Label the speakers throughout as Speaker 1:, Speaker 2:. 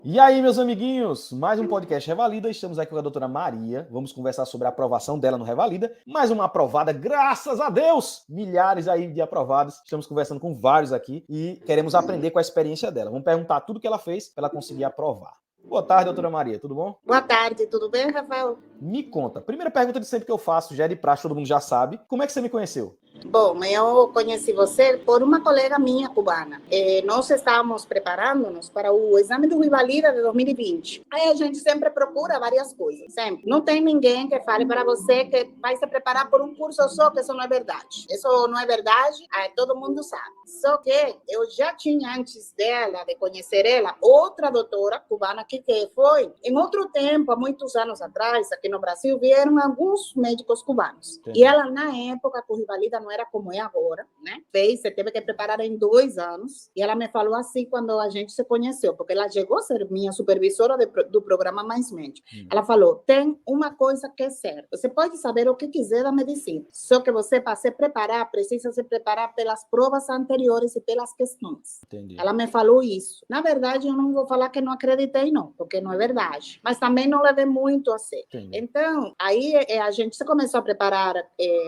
Speaker 1: E aí, meus amiguinhos, mais um podcast Revalida, estamos aqui com a doutora Maria, vamos conversar sobre a aprovação dela no Revalida, mais uma aprovada, graças a Deus, milhares aí de aprovados, estamos conversando com vários aqui e queremos aprender com a experiência dela, vamos perguntar tudo que ela fez para ela conseguir aprovar. Boa tarde, doutora Maria, tudo bom?
Speaker 2: Boa tarde, tudo bem, Rafael?
Speaker 1: Me conta, primeira pergunta de sempre que eu faço, já é de praxe, todo mundo já sabe, como é que você me conheceu?
Speaker 2: Bom, eu conheci você por uma colega minha cubana. Nós estávamos preparando-nos para o exame do Rivalida de 2020. Aí a gente sempre procura várias coisas, sempre. Não tem ninguém que fale para você que vai se preparar por um curso só, que isso não é verdade. Isso não é verdade, todo mundo sabe. Só que eu já tinha, antes dela, de conhecer ela, outra doutora cubana que foi, em outro tempo, há muitos anos atrás, aqui no Brasil, vieram alguns médicos cubanos.
Speaker 1: Entendi.
Speaker 2: E ela, na época, com o Rivalida não era como é agora, né? Você teve que preparar em 2 anos. E ela me falou assim quando a gente se conheceu, porque ela chegou a ser minha supervisora do programa Mais Médico. Ela falou, tem uma coisa que é certa. Você pode saber o que quiser da medicina, só que você, para se preparar, precisa se preparar pelas provas anteriores e pelas questões.
Speaker 1: Entendi.
Speaker 2: Ela me falou isso. Na verdade, eu não vou falar que não acreditei, não, porque não é verdade. Mas também não levei muito a sério.
Speaker 1: Entendi.
Speaker 2: Então, aí a gente se começou a preparar,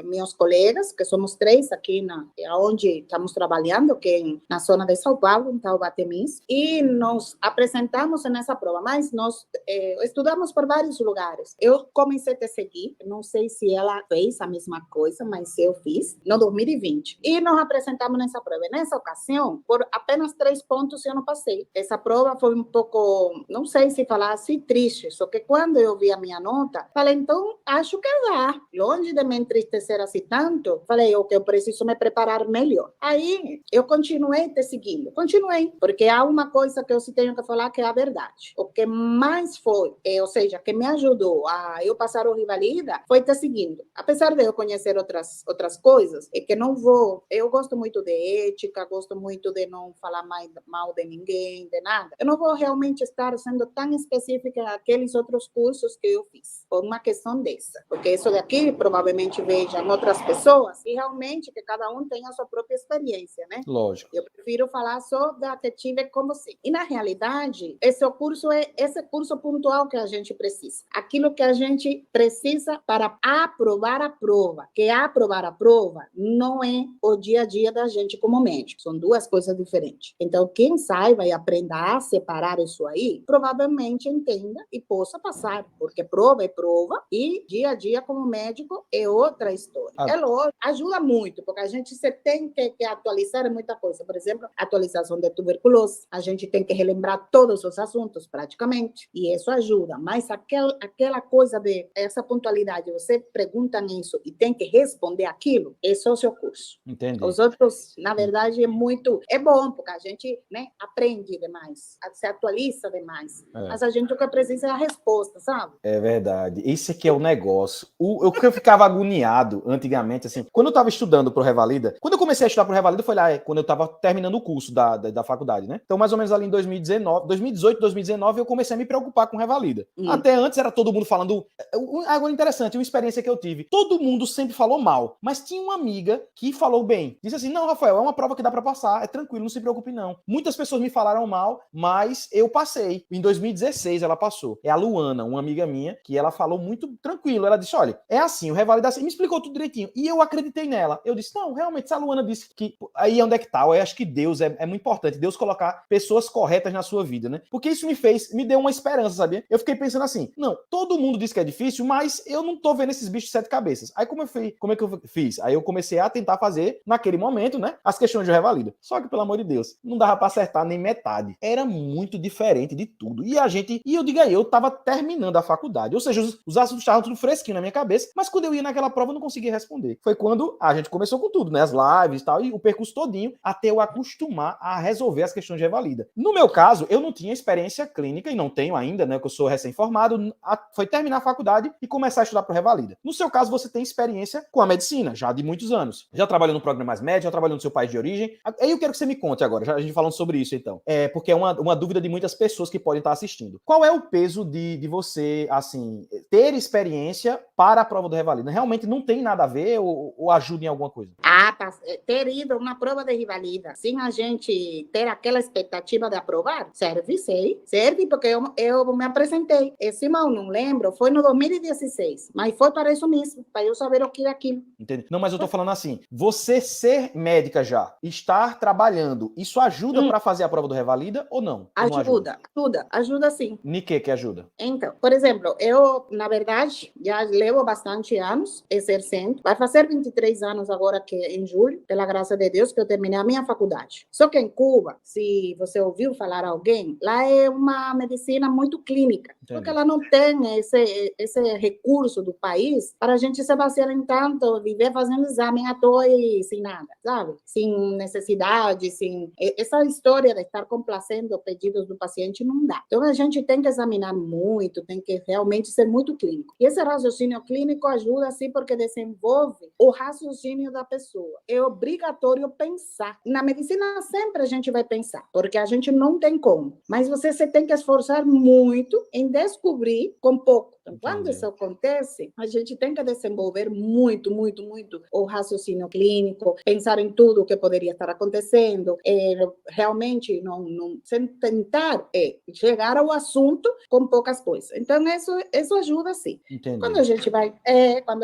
Speaker 2: meus colegas, que somos 3 aqui onde estamos trabalhando, que é na zona de São Paulo, em Taubatemis, e nos apresentamos nessa prova, mas nós estudamos por vários lugares. Eu comecei a te seguir, não sei se ela fez a mesma coisa, mas eu fiz, no 2020. E nos apresentamos nessa prova. Nessa ocasião, por apenas 3 pontos eu não passei. Essa prova foi um pouco, não sei se falar assim, triste, só que quando eu vi a minha nota, falei, então, acho que dá. Longe de me entristecer assim tanto, falei, o que eu preciso me preparar melhor. Aí, eu continuei te seguindo. Continuei, porque há uma coisa que eu tenho que falar que é a verdade. O que mais foi, ou seja, que me ajudou a eu passar o Rivalida, foi te seguindo. Apesar de eu conhecer outras coisas, é que não vou... Eu gosto muito de ética, gosto muito de não falar mal de ninguém, de nada. Eu não vou realmente estar sendo tão específica naqueles outros cursos que eu fiz, por uma questão dessa. Porque isso daqui, provavelmente, vejam outras pessoas e realmente que cada um tem a sua própria experiência, né?
Speaker 1: Lógico.
Speaker 2: Eu prefiro falar só da que tive com você. E, na realidade, esse curso é esse curso pontual que a gente precisa. Aquilo que a gente precisa para aprovar a prova. Que aprovar a prova não é o dia a dia da gente como médico. São 2 coisas diferentes. Então, quem saiba e aprenda a separar isso aí, provavelmente entenda e possa passar. Porque prova é prova e dia a dia como médico é outra história. É lógico, ajuda muito, porque a gente tem que atualizar muita coisa. Por exemplo, atualização de tuberculose. A gente tem que relembrar todos os assuntos, praticamente. E isso ajuda. Mas aquela coisa de essa pontualidade, você pergunta nisso e tem que responder aquilo, esse é o seu curso.
Speaker 1: Entendi.
Speaker 2: Os outros, na verdade, é bom, porque a gente, né, aprende demais, se atualiza demais. Mas a gente o que precisa é a resposta, sabe?
Speaker 1: É verdade. Esse aqui é o negócio. O que eu ficava agoniado antigamente, assim, quando eu estava estudando pro Revalida, quando eu comecei a estudar pro Revalida foi lá, quando eu estava terminando o curso da faculdade, né? Então, mais ou menos ali em 2018, 2019, eu comecei a me preocupar com o Revalida. Até antes era todo mundo falando... Agora, interessante, uma experiência que eu tive. Todo mundo sempre falou mal, mas tinha uma amiga que falou bem. Disse assim, não, Rafael, é uma prova que dá pra passar, é tranquilo, não se preocupe não. Muitas pessoas me falaram mal, mas eu passei. Em 2016 ela passou. É a Luana, uma amiga minha, que ela falou muito tranquilo. Ela disse, olha, é assim, o Revalida assim, me explicou tudo direitinho. E eu acreditei nela. Eu disse, não, realmente, se a Luana disse que... Aí é onde é que tá? Eu acho que Deus é muito importante. Deus colocar pessoas corretas na sua vida, né? Porque isso me deu uma esperança, sabia? Eu fiquei pensando assim, não, todo mundo diz que é difícil, mas eu não tô vendo esses bichos de 7 cabeças. Aí como é que eu fiz? Aí eu comecei a tentar fazer, naquele momento, né, as questões de Revalida. Só que, pelo amor de Deus, não dava pra acertar nem metade. Era muito diferente de tudo. E eu digo aí, eu tava terminando a faculdade. Ou seja, os assuntos estavam tudo fresquinho na minha cabeça, mas quando eu ia naquela prova, eu não conseguia responder. Foi quando a gente começou com tudo, né, as lives e tal, e o percurso todinho, até eu acostumar a resolver as questões de Revalida. No meu caso, eu não tinha experiência clínica, e não tenho ainda, né, que eu sou recém-formado, foi terminar a faculdade e começar a estudar pro Revalida. No seu caso, você tem experiência com a medicina, já de muitos anos. Já trabalhou no programa Mais Médico, já trabalhou no seu país de origem. Aí eu quero que você me conte agora, já a gente falando sobre isso, então. Porque é uma dúvida de muitas pessoas que podem estar assistindo. Qual é o peso de você, assim, ter experiência para a prova do Revalida? Realmente não tem nada a ver ou ajuda em alguma coisa?
Speaker 2: Ter ido uma prova de Revalida sem a gente ter aquela expectativa de aprovar, serve, serve porque eu me apresentei. Esse mal, não lembro, foi no 2016, mas foi para isso mesmo, para eu saber o que era aquilo.
Speaker 1: Entendi. Não, mas eu tô falando assim, você ser médica já, estar trabalhando, isso ajuda para fazer a prova do Revalida ou não?
Speaker 2: Ajuda sim.
Speaker 1: Ni que ajuda?
Speaker 2: Então, por exemplo, eu, na verdade, já levo bastante anos exercendo. Vai fazer 23 anos agora, que em julho, pela graça de Deus, que eu terminei a minha faculdade. Só que em Cuba, se você ouviu falar alguém, lá é uma medicina muito clínica.
Speaker 1: Entendi.
Speaker 2: Porque ela não tem esse recurso do país para a gente se basear em tanto, viver fazendo exame à toa e sem nada, sabe? Sem necessidade, sem... Essa história de estar complacendo pedidos do paciente não dá. Então, a gente tem que examinar muito, tem que realmente ser muito clínico. E esse raciocínio clínico ajuda, sim, porque desenvolve o raciocínio da pessoa. É obrigatório pensar. Na medicina, sempre a gente vai pensar, porque a gente não tem como. Mas você se tem que esforçar muito em descobrir com pouco. Então, quando isso acontece, a gente tem que desenvolver muito o raciocínio clínico, pensar em tudo o que poderia estar acontecendo, realmente não sem tentar chegar ao assunto com poucas coisas. Então, isso ajuda sim.
Speaker 1: Entendi.
Speaker 2: Quando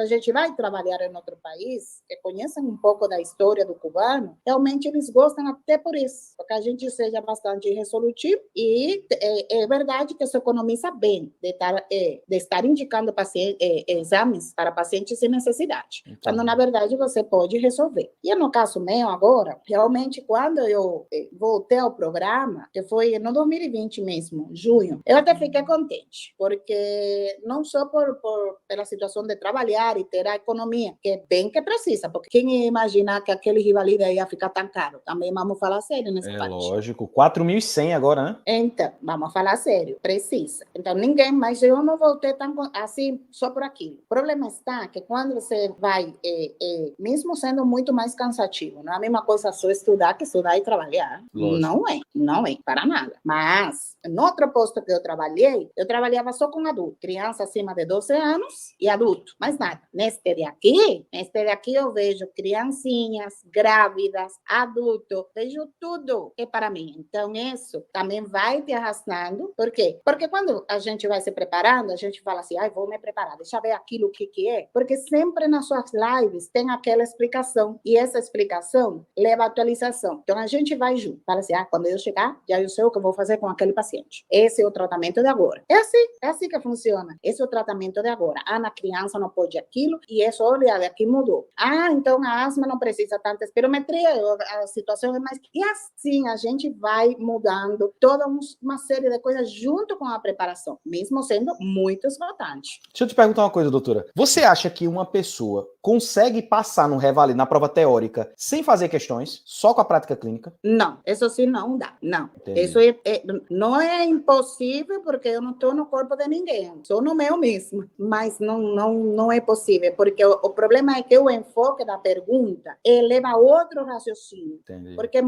Speaker 2: a gente vai trabalhar em outro país, que conhecem um pouco da história do cubano, realmente eles gostam até por isso, porque a gente seja bastante resolutivo e é verdade que se economiza bem de estar indicando exames para pacientes sem necessidade, quando na verdade você pode resolver. E no caso meu agora, realmente quando eu voltei ao programa, que foi no 2020 mesmo, junho, eu até fiquei contente, porque não só pela situação de trabalhar e ter a economia, que é bem que precisa, porque quem ia imaginar que aquele Revalida ia ficar tão caro? Também vamos falar sério nessa parte.
Speaker 1: Lógico, 4.100 agora, né?
Speaker 2: Então, vamos falar sério, precisa. Então, ninguém, mas eu não voltei tão assim só por aquilo. O problema está que quando você vai, mesmo sendo muito mais cansativo, não é a mesma coisa só estudar que estudar e trabalhar.
Speaker 1: Lógico.
Speaker 2: Não é, para nada. Mas, no outro posto que eu trabalhava só com adulto, criança acima de 12 anos e adulto, mais nada. Neste daqui eu vejo criancinhas, grávidas, adulto, vejo tudo que é para mim. Então, isso também vai te arrastando. Por quê? Porque quando a gente vai se preparando, a gente fala assim, vou me preparar, deixa eu ver aquilo que é. Porque sempre nas suas lives tem aquela explicação. E essa explicação leva à atualização. Então, a gente vai junto. Fala assim, quando eu chegar, já eu sei o que eu vou fazer com aquele paciente. Esse é o tratamento de agora. É assim que funciona. Esse é o tratamento de agora. Na criança não pode aquilo, e isso, olha, aqui mudou. Então a asma não precisa tanta espirometria, a situação é mais... E assim a gente vai mudando toda uma série de coisas junto com a preparação, mesmo sendo muito esgotante.
Speaker 1: Deixa eu te perguntar uma coisa, doutora. Você acha que uma pessoa consegue passar no Revalida, na prova teórica, sem fazer questões, só com a prática clínica?
Speaker 2: Não, isso sim não dá, não.
Speaker 1: Entendi.
Speaker 2: Isso não é impossível, porque eu não estou no corpo de ninguém, sou no meu mesmo, mas não é possível, porque o problema é que o enfoque da pergunta leva a outro raciocínio.
Speaker 1: Entendi.
Speaker 2: Porque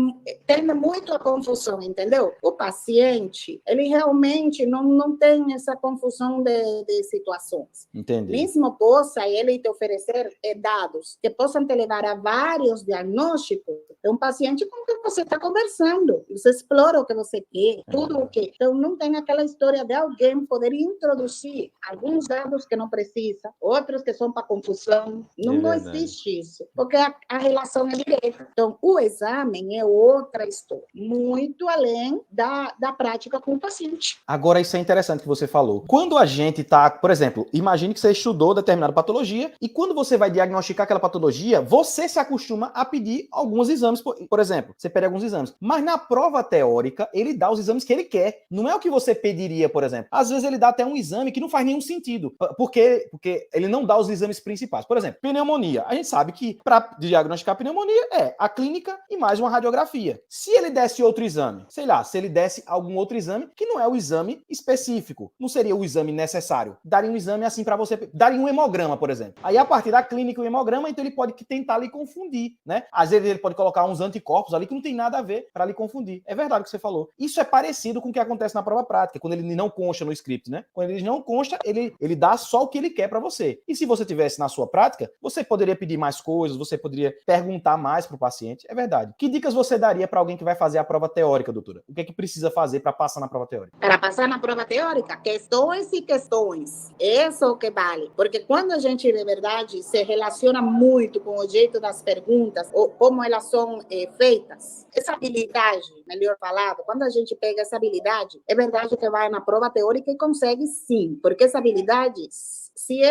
Speaker 2: tem muito a confusão, entendeu? O paciente, ele realmente não tem essa confusão de situações.
Speaker 1: Entendi.
Speaker 2: Mesmo possa ele te oferecer dados que possam te levar a vários diagnósticos, é um paciente com quem você está conversando, você explora o que você quer, tudo o que. Então, não tem aquela história de alguém poder introduzir alguns dados que não precisa, outros que são para confusão. Não existe isso, porque a relação é direta. Então, o exame é outra história, muito além da prática com o paciente.
Speaker 1: Agora, isso é interessante que você falou. Quando a gente está, por exemplo, imagine que você estudou determinada patologia e quando você vai diagnosticar aquela patologia, você se acostuma a pedir alguns exames, por exemplo, você pede alguns exames. Mas na prova teórica, ele dá os exames que ele quer. Não é o que você pediria, por exemplo. Às vezes ele dá até um exame que não faz nenhum sentido, porque ele não dá os exames principais. Por exemplo, pneumonia. A gente sabe que para diagnosticar pneumonia é a clínica e mais uma radiografia. Se ele desse outro exame, sei lá, se ele desse algum outro exame que não é o exame específico, não seria o exame necessário. necessário. Daria um exame assim para você, daria um hemograma, por exemplo. Aí, a partir da clínica, o hemograma, então ele pode tentar lhe confundir, né? Às vezes ele pode colocar uns anticorpos ali que não tem nada a ver para lhe confundir. É verdade o que você falou. Isso é parecido com o que acontece na prova prática, quando ele não consta no script, né? Quando ele não consta, ele dá só o que ele quer para você. E se você tivesse na sua prática, você poderia pedir mais coisas, você poderia perguntar mais para o paciente. É verdade. Que dicas você daria para alguém que vai fazer a prova teórica, doutora? O que é que precisa fazer para passar na prova teórica?
Speaker 2: Para passar na prova teórica, questões e questões. Isso é o que vale. Porque quando a gente, de verdade, se relaciona muito com o jeito das perguntas, ou como elas são feitas, essa habilidade, melhor falado, quando a gente pega essa habilidade, é verdade que vai na prova teórica e consegue sim, porque essa habilidade, se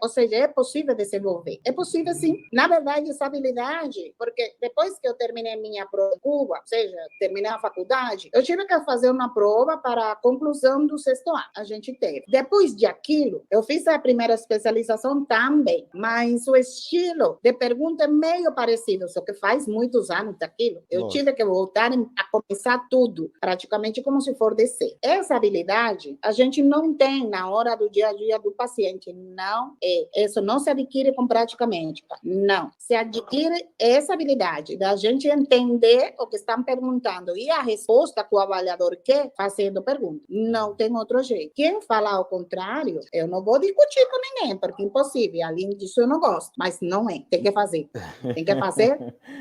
Speaker 2: ou seja, é possível desenvolver. É possível sim. Na verdade, essa habilidade, porque depois que eu terminei minha prova em Cuba, ou seja, terminei a faculdade, eu tive que fazer uma prova para a conclusão do sexto ano. A gente teve. Depois de aquilo, eu fiz a primeira especialização também, mas o estilo de pergunta é meio parecido, só que faz muitos anos daquilo. Eu tive que voltar a começar tudo, praticamente como se for descer. Essa habilidade, a gente não tem na hora do dia a dia do paciente. Não é. Isso não se adquire com prática médica. Não. Se adquire essa habilidade da gente entender o que estão perguntando e a resposta que o avaliador quer fazendo pergunta. Não tem outro jeito. Quem falar ao contrário, eu não vou discutir com ninguém, porque é impossível. Além disso, eu não gosto. Mas não é. Tem que fazer. Tem que fazer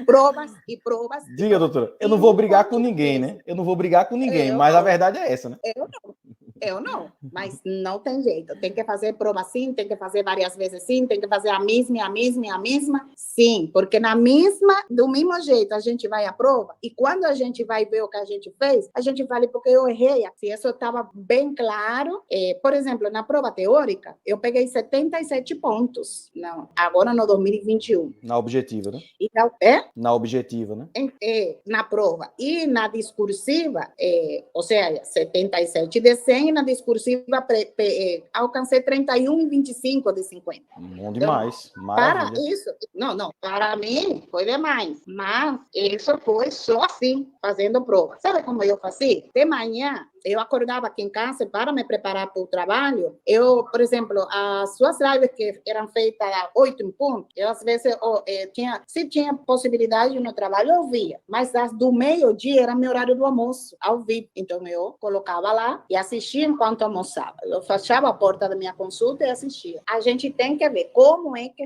Speaker 2: provas e provas.
Speaker 1: Diga, doutora. Eu não vou brigar com ninguém, né? Eu não vou brigar com ninguém, mas a verdade é essa, né?
Speaker 2: Eu não, mas não tem jeito. Tem que fazer prova sim, tem que fazer várias vezes sim, tem que fazer a mesma, sim. Porque do mesmo jeito, a gente vai à prova e quando a gente vai ver o que a gente fez, a gente fala porque eu errei. Se isso estava bem claro, por exemplo, na prova teórica, eu peguei 77 pontos. Não, agora no 2021.
Speaker 1: Na objetiva, né?
Speaker 2: Então,
Speaker 1: Na objetiva, né?
Speaker 2: Na prova. E na discursiva, ou seja, 77 de 100, na discursiva alcancei 31,25 de 50.
Speaker 1: Bom demais.
Speaker 2: Então,
Speaker 1: maravilha.
Speaker 2: para isso, não, para mim foi demais. Mas isso foi só assim, fazendo prova. Sabe como eu fazia? De manhã, eu acordava aqui em casa para me preparar para o trabalho. Eu, por exemplo, as suas lives que eram feitas às 8 em ponto, eu às vezes se tinha possibilidade no trabalho, eu via. Mas as do meio-dia era meu horário do almoço, ao vivo. Então eu colocava lá e assistia enquanto almoçava. Eu fechava a porta da minha consulta e assistia. A gente tem que ver como é que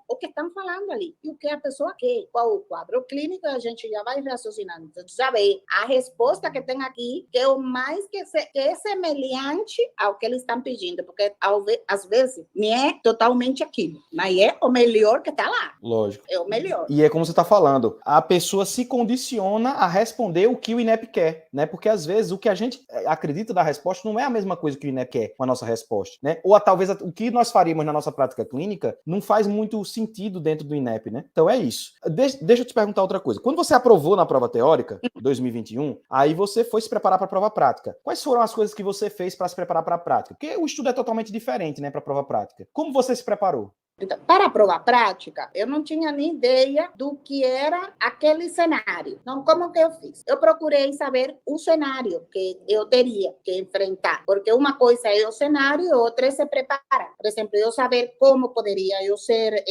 Speaker 2: o que estão falando ali e o que a pessoa quer, qual o quadro clínico, a gente já vai raciocinando. Então, saber a resposta que tem aqui, que é o mais que é semelhante ao que eles estão pedindo, porque às vezes não é totalmente aquilo, mas é o melhor que está lá.
Speaker 1: Lógico.
Speaker 2: É o melhor.
Speaker 1: E é como você está falando, a pessoa se condiciona a responder o que o INEP quer, né? Porque às vezes o que a gente acredita da resposta não é a mesma coisa que o INEP quer com a nossa resposta, né? Ou talvez o que nós faríamos na nossa prática clínica não faz muito sentido dentro do INEP, né? Então é isso. Deixa eu te perguntar outra coisa. Quando você aprovou na prova teórica, 2021, aí você foi se preparar para a prova prática. Quais foram as coisas que você fez para se preparar para a prática? Porque o estudo é totalmente diferente, né, para a prova prática. Como você se preparou?
Speaker 2: Então, para a prova prática, eu não tinha nem ideia do que era aquele cenário. Então, como que eu fiz? Eu procurei saber o cenário que eu teria que enfrentar, porque uma coisa é o cenário e outra é se preparar. Por exemplo, eu saber como poderia eu ser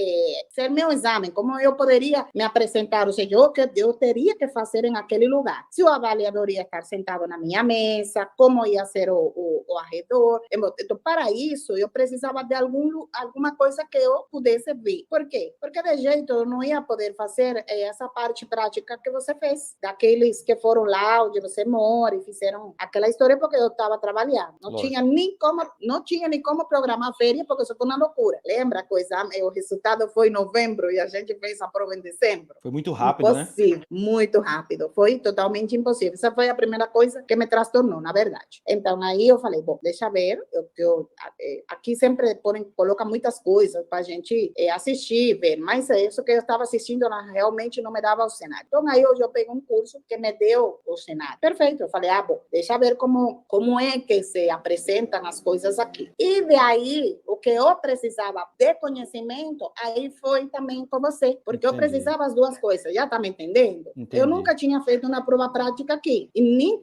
Speaker 2: meu exame, como eu poderia me apresentar, ou seja, o que eu teria que fazer em aquele lugar. Se o avaliador ia estar sentado na minha mesa, como ia ser o arredor. Então, para isso, eu precisava de alguma coisa que eu pudesse ver. Por quê? Porque de jeito eu não ia poder fazer essa parte prática que você fez, daqueles que foram lá onde você mora e fizeram aquela história, porque eu estava trabalhando. Não tinha nem como programar a férias, porque isso foi uma loucura. Lembra que o resultado foi em novembro e a gente fez a prova em dezembro?
Speaker 1: Foi muito rápido,
Speaker 2: impossível, né? Muito rápido. Foi totalmente impossível. Essa foi a primeira coisa que me transtornou, na verdade. Então, aí eu falei, bom, deixa ver, eu aqui sempre colocam muitas coisas para gente assistir, ver. Mas isso que eu estava assistindo realmente não me dava o cenário. Então, aí hoje eu peguei um curso que me deu o cenário. Perfeito. Eu falei, bom, deixa eu ver como é que se apresentam as coisas aqui. E daí, o que eu precisava de conhecimento, aí foi também com você. Porque eu precisava as duas coisas. Já está me entendendo? Eu nunca tinha feito uma prova prática aqui. E nem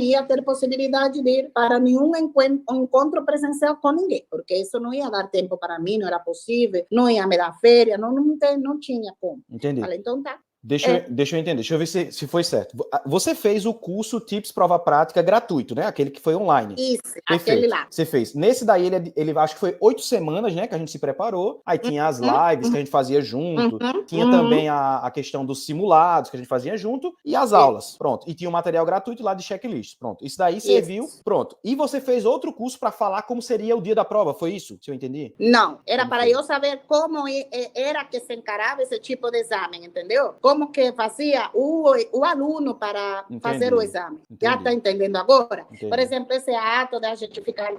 Speaker 2: ia ter possibilidade de ir para nenhum encontro presencial com ninguém. Porque isso não ia dar tempo para mim, não era possível, não ia me dar férias, não tinha como.
Speaker 1: Entendi.
Speaker 2: Falei, então tá.
Speaker 1: Deixa eu entender, deixa eu ver se foi certo. Você fez o curso Tips Prova Prática gratuito, né? Aquele que foi online.
Speaker 2: Isso,
Speaker 1: perfeito.
Speaker 2: Aquele lá.
Speaker 1: Você fez. Nesse daí, ele acho que foi 8 semanas, né? Que a gente se preparou. Aí tinha as lives que a gente fazia junto. Tinha também a questão dos simulados que a gente fazia junto. E as aulas. Pronto. E tinha um material gratuito lá de checklist. Pronto. Isso daí serviu. Pronto. E você fez outro curso para falar como seria o dia da prova. Foi isso? Se eu entendi?
Speaker 2: Não. Era como para eu saber como era que se encarava esse tipo de exame, entendeu? Como que fazia o aluno para fazer o exame. Já está entendendo agora? Por exemplo, esse ato da gente ficar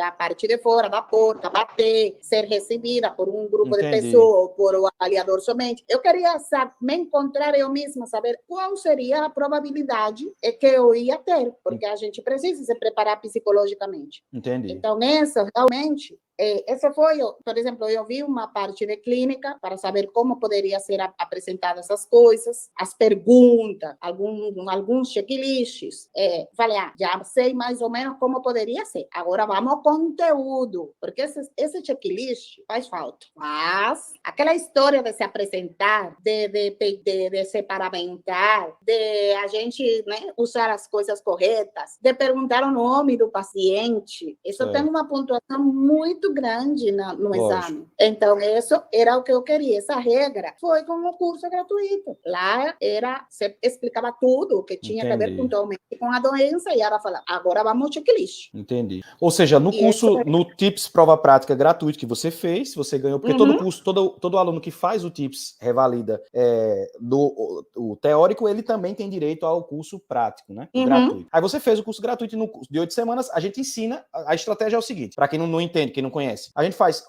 Speaker 2: a parte de fora da porta, bater, ser recebida por um grupo de pessoas, por o avaliador somente. Eu queria me encontrar eu mesma, saber qual seria a probabilidade que eu ia ter, porque a gente precisa se preparar psicologicamente.
Speaker 1: Entendi.
Speaker 2: Então, isso realmente... Essa foi, por exemplo, eu vi uma parte de clínica para saber como poderia ser apresentadas essas coisas, as perguntas, alguns checklists. Falei, já sei mais ou menos como poderia ser. Agora vamos ao conteúdo, porque esse checklist faz falta. Mas aquela história de se apresentar, de se paramentar, de a gente, né, usar as coisas corretas, de perguntar o nome do paciente, isso tem uma pontuação muito grande no exame. Então, isso era o que eu queria. Essa regra foi com um curso gratuito. Lá você explicava tudo o que tinha a ver pontualmente com a doença e ela falava, agora vamos ao checklist.
Speaker 1: Entendi. Ou seja, no curso, no Tips Prova Prática gratuito que você fez, você ganhou, porque todo curso, todo aluno que faz o Tips revalida o teórico, ele também tem direito ao curso prático, né? Gratuito. Aí você fez o curso gratuito e no curso de 8 semanas, a gente ensina, a estratégia é o seguinte, para quem não entende, quem não conhece. A gente faz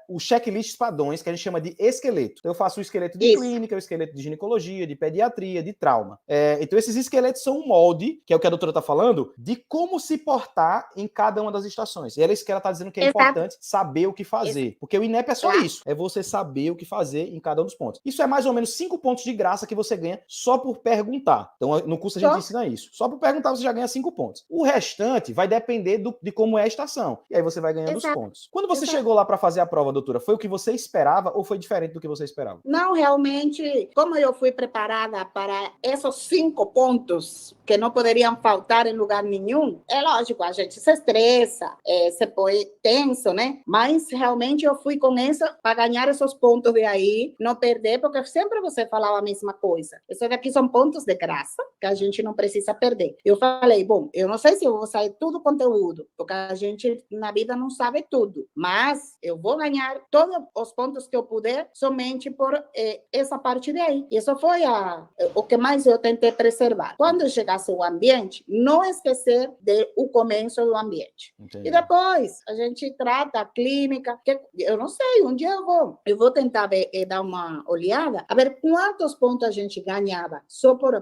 Speaker 1: os checklists padrões que a gente chama de esqueleto. Então, eu faço o esqueleto de clínica, o esqueleto de ginecologia, de pediatria, de trauma. Então, esses esqueletos são um molde, que é o que a doutora está falando, de como se portar em cada uma das estações. E ela está dizendo que é importante saber o que fazer. Porque o INEP é só isso. É você saber o que fazer em cada um dos pontos. Isso é mais ou menos 5 pontos de graça que você ganha só por perguntar. Então, no curso a gente ensina isso. Só por perguntar você já ganha 5 pontos. O restante vai depender de como é a estação. E aí você vai ganhando os pontos. Quando você chegou lá para fazer a prova, doutora, foi o que você esperava ou foi diferente do que você esperava?
Speaker 2: Não, realmente, como eu fui preparada para esses 5 pontos que não poderiam faltar em lugar nenhum, é lógico, a gente se estressa, se põe tenso, né? Mas realmente eu fui com isso para ganhar esses pontos de aí, não perder, porque sempre você falava a mesma coisa. Isso daqui são pontos de graça que a gente não precisa perder. Eu falei, bom, eu não sei se eu vou sair tudo o conteúdo, porque a gente na vida não sabe tudo, mas eu vou ganhar todos os pontos que eu puder somente por essa parte daí. E isso foi o que mais eu tentei preservar. Quando chegasse o ambiente, não esquecer do começo do ambiente. Entendi. E depois a gente trata a clínica, que eu não sei, um dia eu vou tentar dar uma olhada, a ver quantos pontos a gente ganhava só por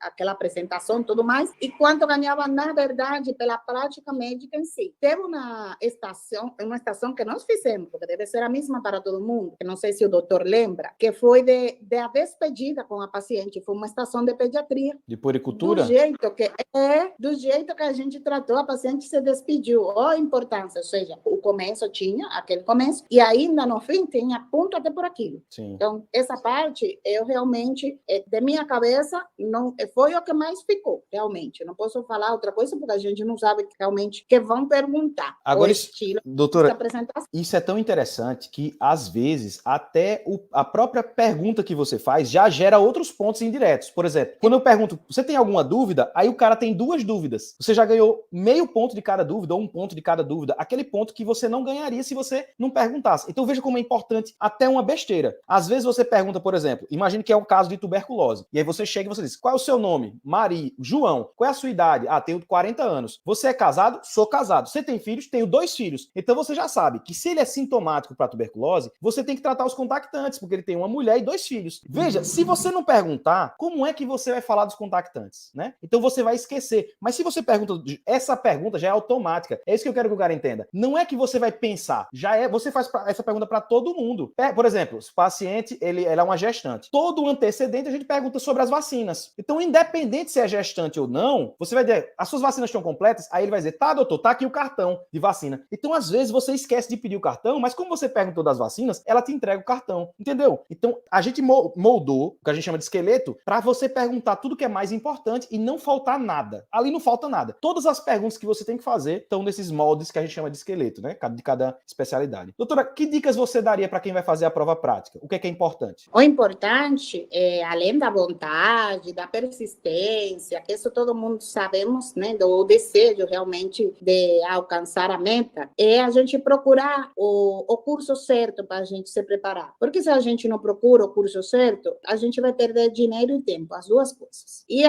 Speaker 2: aquela apresentação e tudo mais, e quanto ganhava, na verdade, pela prática médica em si. Teve uma estação que nós fizemos, porque deve ser a mesma para todo mundo, que não sei se o doutor lembra, que foi de a despedida com a paciente, foi uma estação de pediatria.
Speaker 1: De puericultura?
Speaker 2: Do jeito que a gente tratou, a paciente se despediu. Olha a importância, ou seja, o começo tinha, aquele começo, e ainda no fim tem a ponto até por aquilo.
Speaker 1: Sim.
Speaker 2: Então, essa parte, eu realmente, de minha cabeça, não foi o que mais ficou, realmente. Não posso falar outra coisa, porque a gente não sabe realmente que vão perguntar.
Speaker 1: Agora, doutora, isso é tão interessante que, às vezes, até a própria pergunta que você faz já gera outros pontos indiretos. Por exemplo, quando eu pergunto, você tem alguma dúvida? Aí o cara tem 2 dúvidas. Você já ganhou meio ponto de cada dúvida ou 1 ponto de cada dúvida. Aquele ponto que você não ganharia se você não perguntasse. Então veja como é importante até uma besteira. Às vezes você pergunta, por exemplo, imagine que é um caso de tuberculose. E aí você chega e você diz, qual é o seu nome? Maria. João. Qual é a sua idade? Tenho 40 anos. Você é casado? Sou casado. Você tem filhos? Tenho 2 filhos filhos. Então você já sabe que se ele é sintomático para tuberculose, você tem que tratar os contactantes, porque ele tem uma mulher e 2 filhos. Veja, se você não perguntar, como é que você vai falar dos contactantes, né? Então você vai esquecer. Mas se você pergunta, essa pergunta já é automática. É isso que eu quero que o cara entenda. Não é que você vai pensar, você faz essa pergunta para todo mundo. Por exemplo, o paciente, ela é uma gestante. Todo antecedente a gente pergunta sobre as vacinas. Então, independente se é gestante ou não, você vai dizer, as suas vacinas estão completas? Aí ele vai dizer, tá, doutor, tá aqui o cartão de vacina. Então, às vezes, você esquece de pedir o cartão, mas como você perguntou das vacinas, ela te entrega o cartão, entendeu? Então, a gente moldou, o que a gente chama de esqueleto, para você perguntar tudo que é mais importante e não faltar nada. Ali não falta nada. Todas as perguntas que você tem que fazer estão nesses moldes que a gente chama de esqueleto, né? De cada especialidade. Doutora, que dicas você daria para quem vai fazer a prova prática? O que é importante?
Speaker 2: O importante, além da vontade, da persistência, que isso todo mundo sabemos, né? Do desejo realmente de alcançar a meta, é a gente procurar o curso certo para a gente se preparar. Porque se a gente não procura o curso certo, a gente vai perder dinheiro e tempo, as duas coisas. E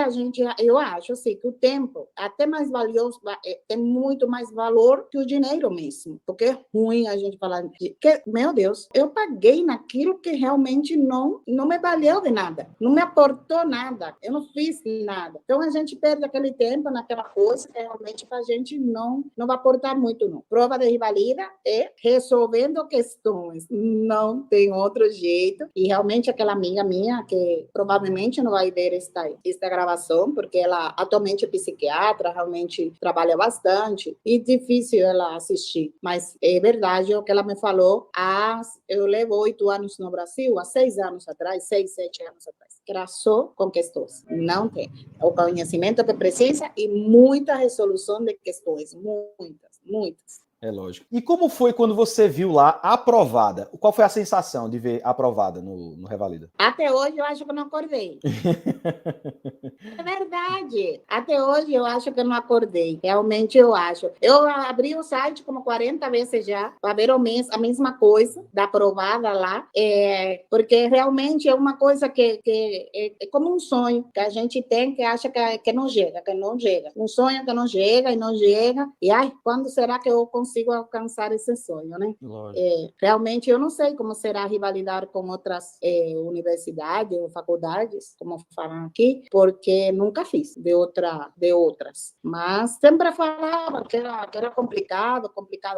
Speaker 2: eu acho assim, que o tempo até mais valioso, tem muito mais valor que o dinheiro mesmo. Porque é ruim a gente falar que, meu Deus, eu paguei naquilo que realmente não me valeu de nada, não me aportou nada, eu não fiz nada. Então a gente perde aquele tempo naquela coisa que realmente para a gente não vai aportar muito, não. Prova de revalida é resolvendo questões, não tem outro jeito. E realmente aquela amiga minha, que provavelmente não vai ver esta gravação, porque ela atualmente é psiquiatra, realmente trabalha bastante, e difícil ela assistir. Mas é verdade o que ela me falou. Eu levo 8 anos no Brasil, há 6 anos atrás, 6, 7 anos atrás, que era só com questões. Não tem. O conhecimento que precisa e muita resolução de questões. Muitas.
Speaker 1: É lógico. E como foi quando você viu lá aprovada? Qual foi a sensação de ver aprovada no Revalida?
Speaker 2: Até hoje eu acho que não acordei. É verdade. Até hoje eu acho que eu não acordei. Realmente eu acho. Eu abri o site como 40 vezes já para ver a mesma coisa da aprovada lá. Porque realmente é uma coisa que é como um sonho que a gente tem, que acha que não chega, que não chega. Um sonho que não chega e não chega. E quando será que eu consigo alcançar esse sonho, né? Realmente eu não sei como será rivalidade com outras universidades ou faculdades, como falam aqui, porque nunca fiz de outras. Mas sempre falava que era complicado,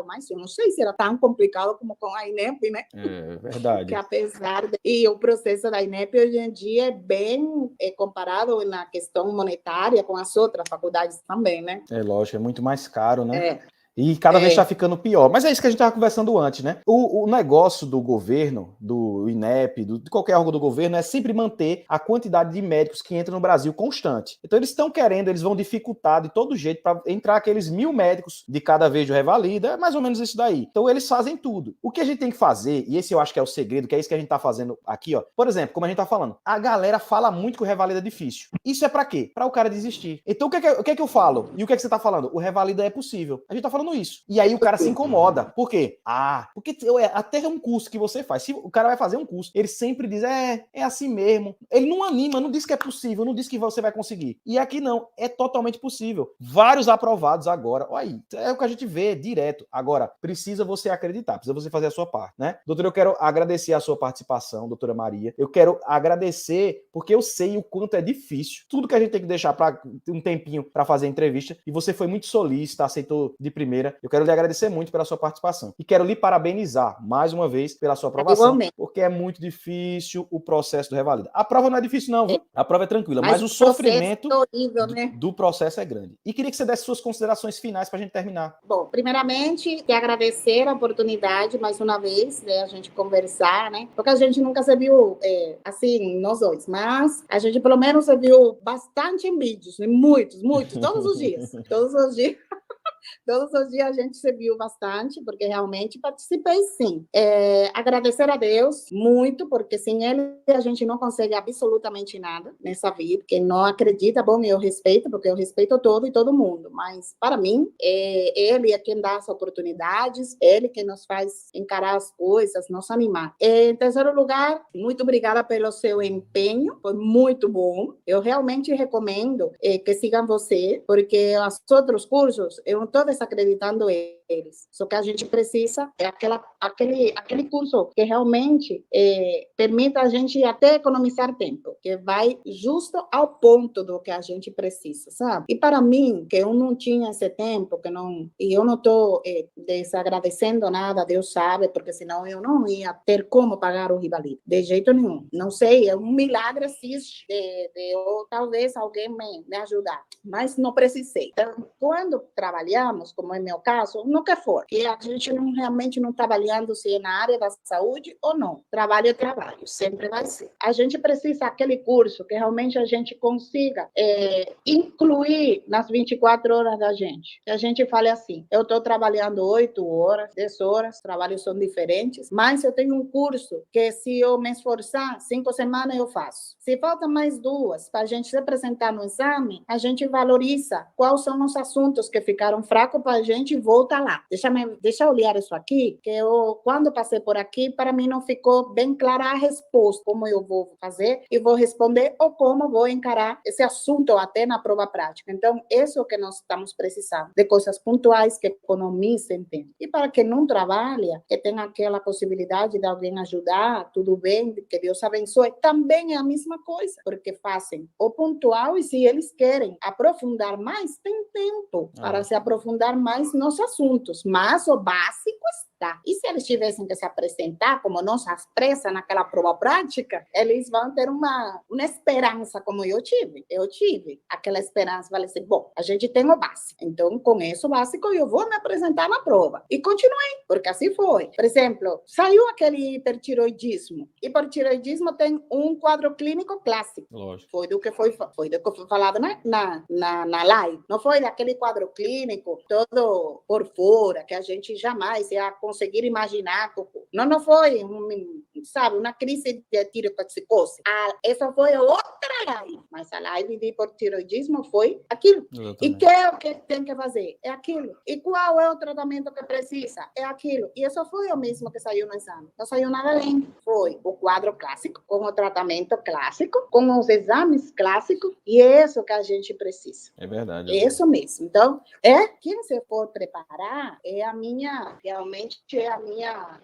Speaker 2: mas eu não sei se era tão complicado como com a INEP, né?
Speaker 1: É verdade.
Speaker 2: Que apesar e o processo da INEP hoje em dia é bem comparado na questão monetária com as outras faculdades também, né?
Speaker 1: É lógico, é muito mais caro, né? E cada vez está ficando pior. Mas é isso que a gente estava conversando antes, né? O negócio do governo, do INEP, de qualquer órgão do governo, é sempre manter a quantidade de médicos que entram no Brasil constante. Então eles estão querendo, eles vão dificultar de todo jeito para entrar aqueles 1.000 médicos de cada vez de revalida, é mais ou menos isso daí. Então eles fazem tudo. O que a gente tem que fazer, e esse eu acho que é o segredo, que é isso que a gente está fazendo aqui, ó. Por exemplo, como a gente está falando, a galera fala muito que o revalida é difícil. Isso é para quê? Para o cara desistir. Então o que é que eu falo? E o que é que você está falando? O revalida é possível. A gente está falando isso. E aí o cara se incomoda. Por quê? Porque até é um curso que você faz. Se o cara vai fazer um curso, ele sempre diz, é assim mesmo. Ele não anima, não diz que é possível, não diz que você vai conseguir. E aqui não, é totalmente possível. Vários aprovados agora. Olha aí, é o que a gente vê direto. Agora, precisa você acreditar, precisa você fazer a sua parte, né? Doutora, eu quero agradecer a sua participação, doutora Maria. Eu quero agradecer, porque eu sei o quanto é difícil. Tudo que a gente tem que deixar para um tempinho para fazer a entrevista. E você foi muito solícita, aceitou de primeira. Eu quero lhe agradecer muito pela sua participação. E quero lhe parabenizar, mais uma vez, pela sua aprovação. Igualmente. Porque é muito difícil o processo do Revalida. A prova não é difícil, não, viu? A prova é tranquila, mas o sofrimento horrível, né? do processo é grande. E queria que você desse suas considerações finais para a gente terminar.
Speaker 2: Bom, primeiramente, te agradecer a oportunidade, mais uma vez, né, a gente conversar, né? Porque a gente nunca se viu assim, nós dois, mas a gente pelo menos se viu bastante em vídeos, né? Muitos, todos os dias. Todos os dias a gente se viu bastante, porque realmente participei, sim. Agradecer a Deus muito, porque sem Ele a gente não consegue absolutamente nada nessa vida. Quem não acredita, bom, eu respeito, porque eu respeito todo e todo mundo. Mas, para mim, Ele é quem dá as oportunidades, Ele que nos faz encarar as coisas, nos animar. Em terceiro lugar, muito obrigada pelo seu empenho, foi muito bom. Eu realmente recomendo que sigam você, porque os outros cursos, eu não estou desacreditando deles. Só que a gente precisa é aquele curso que realmente permita a gente até economizar tempo, que vai justo ao ponto do que a gente precisa, sabe? E para mim, que eu não tinha esse tempo, e eu não estou desagradecendo nada, Deus sabe, porque senão eu não ia ter como pagar o Rivalito, de jeito nenhum. Não sei, é um milagre existe ou talvez alguém me ajudar, mas não precisei. Então, quando trabalhamos, como é meu caso, no que for, que a gente realmente não trabalhando se é na área da saúde ou não, trabalho é trabalho, sempre vai ser. A gente precisa aquele curso que realmente a gente consiga incluir nas 24 horas da gente. Que a gente fale assim, eu estou trabalhando 8 horas, 10 horas, trabalhos são diferentes, mas eu tenho um curso que se eu me esforçar, 5 semanas eu faço. Se falta mais 2 para a gente se apresentar no exame, a gente valoriza quais são os assuntos que ficaram fracos para a gente voltar lá. Deixa eu olhar isso aqui, que eu, quando passei por aqui, para mim não ficou bem clara a resposta, como eu vou fazer e vou responder ou como vou encarar esse assunto até na prova prática. Então, isso é o que nós estamos precisando, de coisas pontuais que economizem tempo. E para quem não trabalha, que tenha aquela possibilidade de alguém ajudar, tudo bem, que Deus abençoe, também é a mesma coisa, porque fazem o pontual e se eles querem aprofundar mais, tem tempo para se aprofundar mais nos assuntos, mas o básico está. E se eles tivessem que se apresentar como nossas pressas naquela prova prática, eles vão ter uma esperança, como eu tive. Eu tive aquela esperança, vai dizer, bom, a gente tem o básico, então com isso básico eu vou me apresentar na prova. E continuei, porque assim foi. Por exemplo, saiu aquele hipertiroidismo. Hipertiroidismo tem um quadro clínico clássico.
Speaker 1: Lógico.
Speaker 2: Foi do que foi falado na live. Não foi daquele quadro clínico todo por fora, que a gente jamais ia conseguir imaginar. Não foi, uma crise de tirotoxicose. Essa foi outra live, mas a live de hipotiroidismo foi aquilo.
Speaker 1: Exatamente.
Speaker 2: E que é o que tem que fazer? É aquilo. E qual é o tratamento que precisa? É aquilo. E isso foi o mesmo que saiu no exame. Não saiu nada além. Foi o quadro clássico, com o tratamento clássico, com os exames clássicos, e é isso que a gente precisa.
Speaker 1: É verdade.
Speaker 2: É isso mesmo. Então, quem se for preparar, realmente é a minha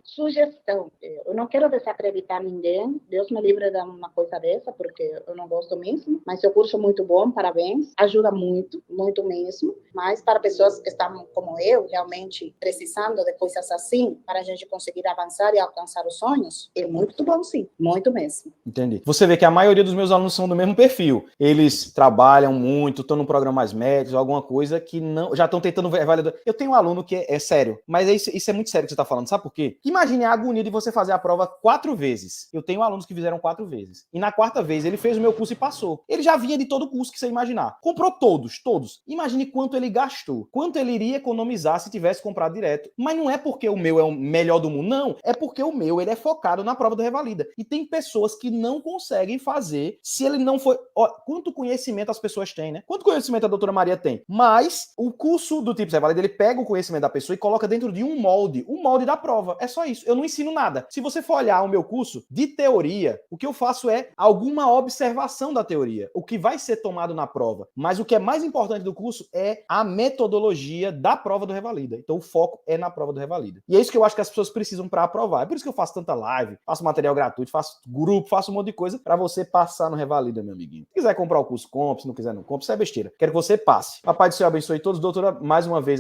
Speaker 2: sugestão. Eu não quero desacreditar ninguém, Deus me livre de uma coisa dessa, porque eu não gosto mesmo, mas seu curso é muito bom, parabéns, ajuda muito, muito mesmo, mas para pessoas que estão como eu, realmente precisando de coisas assim, para a gente conseguir avançar e alcançar os sonhos, é muito bom sim, muito mesmo.
Speaker 1: Entendi. Você vê que a maioria dos meus alunos são do mesmo perfil. Eles trabalham muito, estão num programa mais médico, alguma coisa que não, já estão tentando validar. Eu tenho um aluno que é sério, mas isso é muito sério que você está falando, sabe por quê? Imagine a agonia de você fazer a prova 4 vezes. Eu tenho alunos que fizeram 4 vezes. E na 4ª vez ele fez o meu curso e passou. Ele já vinha de todo o curso que você imaginar. Comprou todos. Imagine quanto ele gastou. Quanto ele iria economizar se tivesse comprado direto. Mas não é porque o meu é o melhor do mundo, não. É porque o meu, ele é focado na prova do Revalida. E tem pessoas que não conseguem fazer se ele não for... Ó, quanto conhecimento as pessoas têm, né? Quanto conhecimento a doutora Maria tem? Mas o curso do TIPS Revalida, ele pega o conhecimento da pessoa e coloca dentro de um molde da prova. É só isso. Eu não ensino nada. Se você for olhar o meu curso de teoria, o que eu faço é alguma observação da teoria, o que vai ser tomado na prova. Mas o que é mais importante do curso é a metodologia da prova do Revalida. Então o foco é na prova do Revalida. E é isso que eu acho que as pessoas precisam para aprovar. É por isso que eu faço tanta live, faço material gratuito, faço grupo, faço um monte de coisa para você passar no Revalida, meu amiguinho. Se quiser comprar o curso, compre. Se não quiser, não compre. Isso é besteira. Quero que você passe. Papai do céu abençoe todos. Doutora, mais uma vez,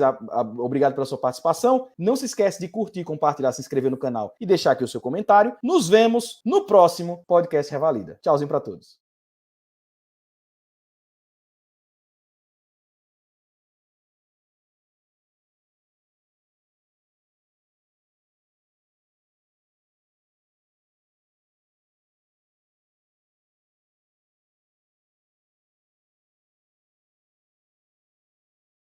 Speaker 1: obrigado pela sua participação. Não se esquece de curtir, compartilhar, se inscrever no canal e deixar aqui o seu comentário. Nos vemos no próximo Podcast Revalida. Tchauzinho para todos.